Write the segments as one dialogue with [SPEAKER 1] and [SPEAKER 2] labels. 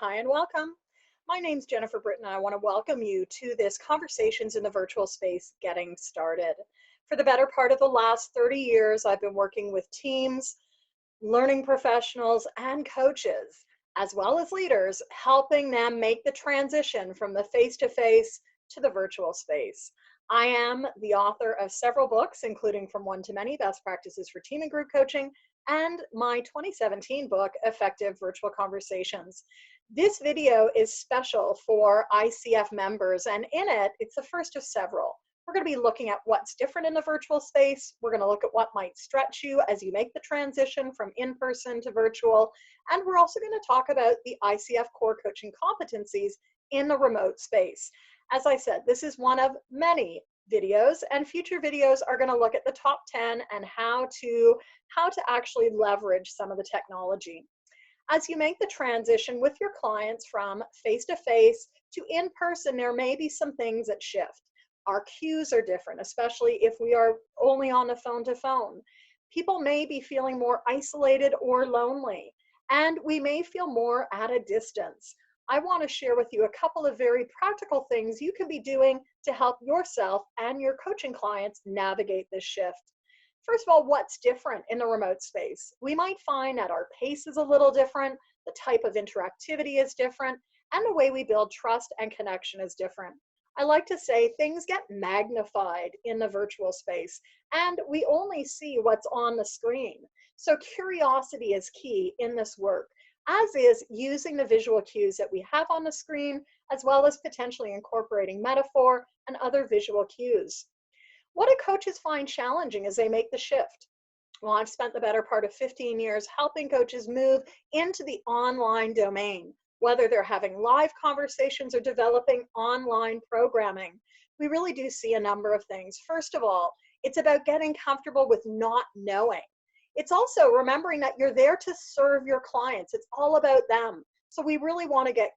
[SPEAKER 1] Hi and welcome. My name's Jennifer Britton, and I want to welcome you to this Conversations in the Virtual Space Getting Started. For the better part of the last 30 years, I've been working with teams, learning professionals, and coaches, as well as leaders, helping them make the transition from the face-to-face to the virtual space. I am the author of several books, including From One to Many, Best Practices for Team and Group Coaching, and my 2017 book, Effective Virtual Conversations. This video is special for ICF members, and in it, it's the first of several. We're going to be looking at what's different in the virtual space. We're going to look at what might stretch you as you make the transition from in-person to virtual. And we're also going to talk about the ICF core coaching competencies in the remote space. As I said, this is one of many videos, and future videos are going to look at the top 10 and how to actually leverage some of the technology. As you make the transition with your clients from face-to-face to in-person, there may be some things that shift. Our cues are different, especially if we are only on the phone to phone. People may be feeling more isolated or lonely, and we may feel more at a distance. I want to share with you a couple of very practical things you can be doing to help yourself and your coaching clients navigate this shift. First of all, what's different in the remote space? We might find that our pace is a little different, the type of interactivity is different, and the way we build trust and connection is different. I like to say things get magnified in the virtual space, and we only see what's on the screen. So curiosity is key in this work, as is using the visual cues that we have on the screen, as well as potentially incorporating metaphor and other visual cues. What do coaches find challenging as they make the shift? Well, I've spent the better part of 15 years helping coaches move into the online domain, whether they're having live conversations or developing online programming. We really do see a number of things. First of all, it's about getting comfortable with not knowing. It's also remembering that you're there to serve your clients. It's all about them. So we really want to get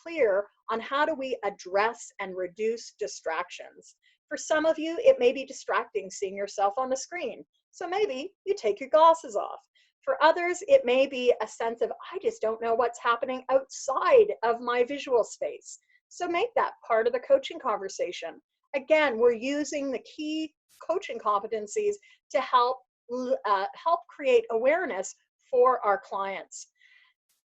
[SPEAKER 1] clear on how do we address and reduce distractions. For some of you, it may be distracting seeing yourself on the screen. So maybe you take your glasses off. For others, it may be a sense of, I just don't know what's happening outside of my visual space. So make that part of the coaching conversation. Again, we're using the key coaching competencies to help create awareness for our clients.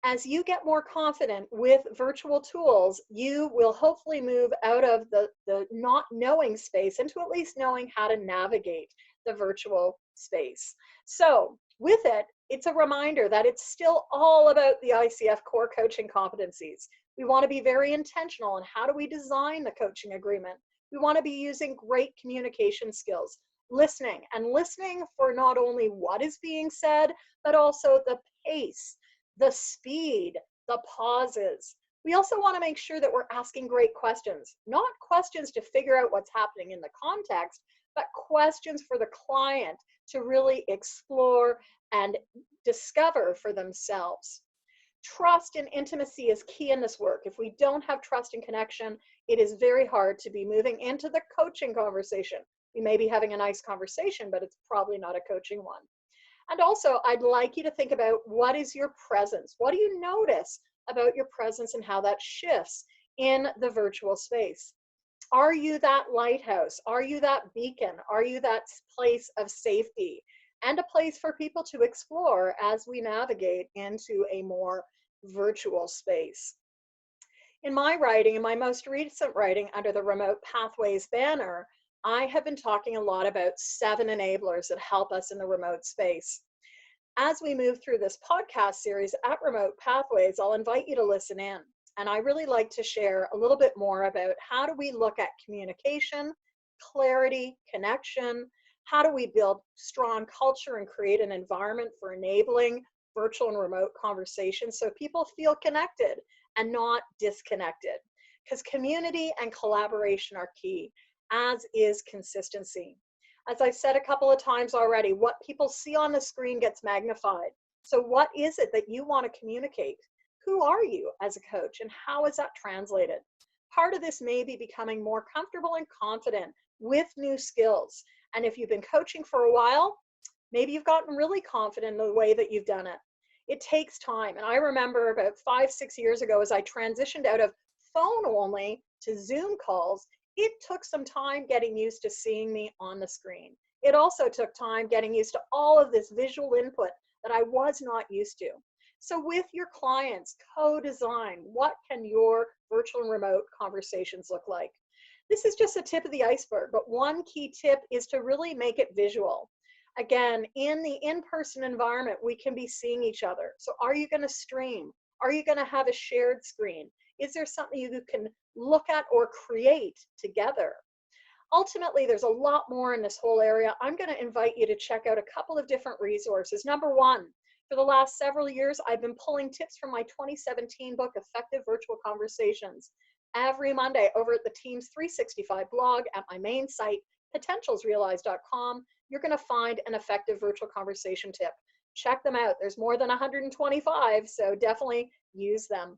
[SPEAKER 1] As you get more confident with virtual tools, you will hopefully move out of the not knowing space into at least knowing how to navigate the virtual space. So with it, it's a reminder that it's still all about the ICF core coaching competencies. We want to be very intentional on how do we design the coaching agreement. We want to be using great communication skills, listening for not only what is being said, but also the pace, the speed, the pauses. We also want to make sure that we're asking great questions, not questions to figure out what's happening in the context, but questions for the client to really explore and discover for themselves. Trust and intimacy is key in this work. If we don't have trust and connection, it is very hard to be moving into the coaching conversation. We may be having a nice conversation, but it's probably not a coaching one. And also, I'd like you to think about what is your presence? What do you notice about your presence and how that shifts in the virtual space? Are you that lighthouse? Are you that beacon? Are you that place of safety and a place for people to explore as we navigate into a more virtual space? In my writing, in my most recent writing under the Remote Pathways banner, I have been talking a lot about 7 enablers that help us in the remote space. As we move through this podcast series at Remote Pathways, I'll invite you to listen in. And I really like to share a little bit more about how do we look at communication, clarity, connection, how do we build strong culture and create an environment for enabling virtual and remote conversations so people feel connected and not disconnected. Because community and collaboration are key, as is consistency. As I've said a couple of times already, what people see on the screen gets magnified. So what is it that you want to communicate? Who are you as a coach, and how is that translated? Part of this may be becoming more comfortable and confident with new skills. And if you've been coaching for a while, maybe you've gotten really confident in the way that you've done it. It takes time. And I remember about 5, 6 years ago, as I transitioned out of phone only to Zoom calls, it took some time getting used to seeing me on the screen. It also took time getting used to all of this visual input that I was not used to. So with your clients, co-design, what can your virtual and remote conversations look like? This is just a tip of the iceberg, but one key tip is to really make it visual. Again, in the in-person environment, we can be seeing each other. So are you going to stream? Are you going to have a shared screen? Is there something you can look at or create together? Ultimately, there's a lot more in this whole area. I'm going to invite you to check out a couple of different resources. Number one, for the last several years, I've been pulling tips from my 2017 book, Effective Virtual Conversations, every Monday over at the Teams 365 blog at my main site, potentialsrealized.com. You're going to find an effective virtual conversation tip. Check them out. There's more than 125, so definitely use them.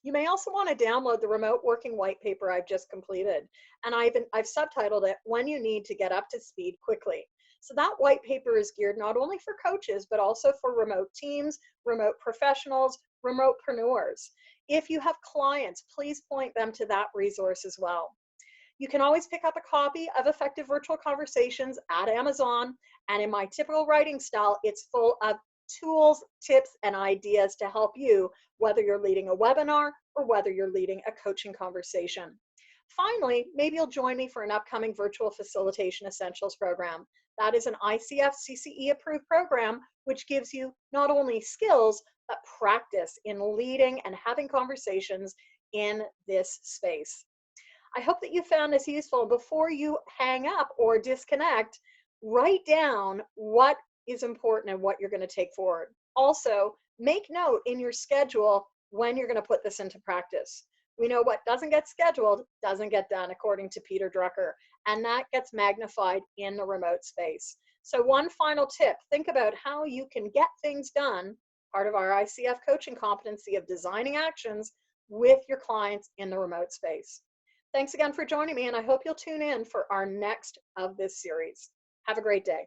[SPEAKER 1] You may also want to download the remote working white paper I've just completed, and I've subtitled it When You Need to Get Up to Speed Quickly. So that white paper is geared not only for coaches, but also for remote teams, remote professionals, remotepreneurs. If you have clients, please point them to that resource as well. You can always pick up a copy of Effective Virtual Conversations at Amazon, and in my typical writing style, it's full of tools, tips, and ideas to help you, whether you're leading a webinar or whether you're leading a coaching conversation. Finally, maybe you'll join me for an upcoming Virtual Facilitation Essentials program. That is an ICF CCE approved program, which gives you not only skills, but practice in leading and having conversations in this space. I hope that you found this useful. Before you hang up or disconnect, write down what is important and what you're going to take forward. Also, make note in your schedule when you're going to put this into practice. We know what doesn't get scheduled doesn't get done, according to Peter Drucker, and that gets magnified in the remote space. So one final tip, think about how you can get things done, part of our ICF coaching competency of designing actions with your clients in the remote space. Thanks again for joining me, and I hope you'll tune in for our next of this series. Have a great day.